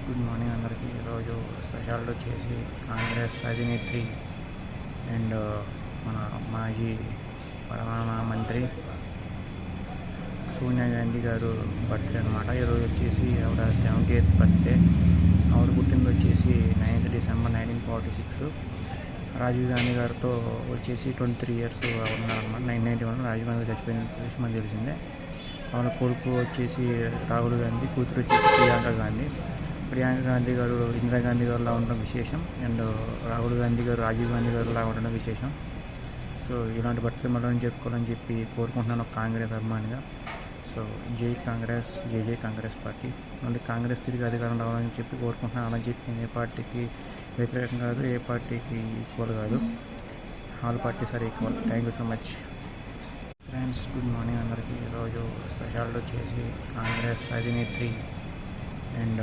Good morning అందరికీ. ఈరోజు special వచ్చేసి కాంగ్రెస్ అధినేత్రి అండ్ మన మాజీ ప్రధానమంత్రి సోనియా గాంధీ గారు బర్త్డే అనమాట. ఈరోజు వచ్చేసి ఆవిడ 78th బర్త్డే. ఆవిడ పుట్టింది వచ్చేసి 9th December 1946. రాజీవ్ గాంధీ గారితో వచ్చేసి 23 years ఉన్నారనమాట. 1991 రాజీవ్ గాంధీ చచ్చిపోయిన విషయం మనకు తెలిసిందే. ఆవిడ కొడుకు వచ్చేసి రాహుల్ గాంధీ, కూతురు వచ్చేసి ప్రియాంక గాంధీ గారు ఇందిరాగాంధీ గారులా ఉండడం విశేషం. అండ్ రాహుల్ గాంధీ గారు రాజీవ్ గాంధీ గారులా ఉండడం విశేషం. సో ఇలాంటి బర్త్డే మనం చెప్పుకోవాలని చెప్పి కోరుకుంటున్నాను ఒక కాంగ్రెస్ అభిమానిగా. సో జై కాంగ్రెస్, జై జై కాంగ్రెస్ పార్టీ. మళ్ళీ కాంగ్రెస్ తిరిగి అధికారం రావాలని చెప్పి కోరుకుంటున్నాను. అలా చెప్పి నేను ఏ పార్టీకి వ్యతిరేకం కాదు, ఏ పార్టీకి ఈక్వల్ కాదు. All parties are equal. Thank you so much friends. Good morning అందరికీ. ఈరోజు స్పెషల్ వచ్చేసి కాంగ్రెస్ అధినేత్రి అండ్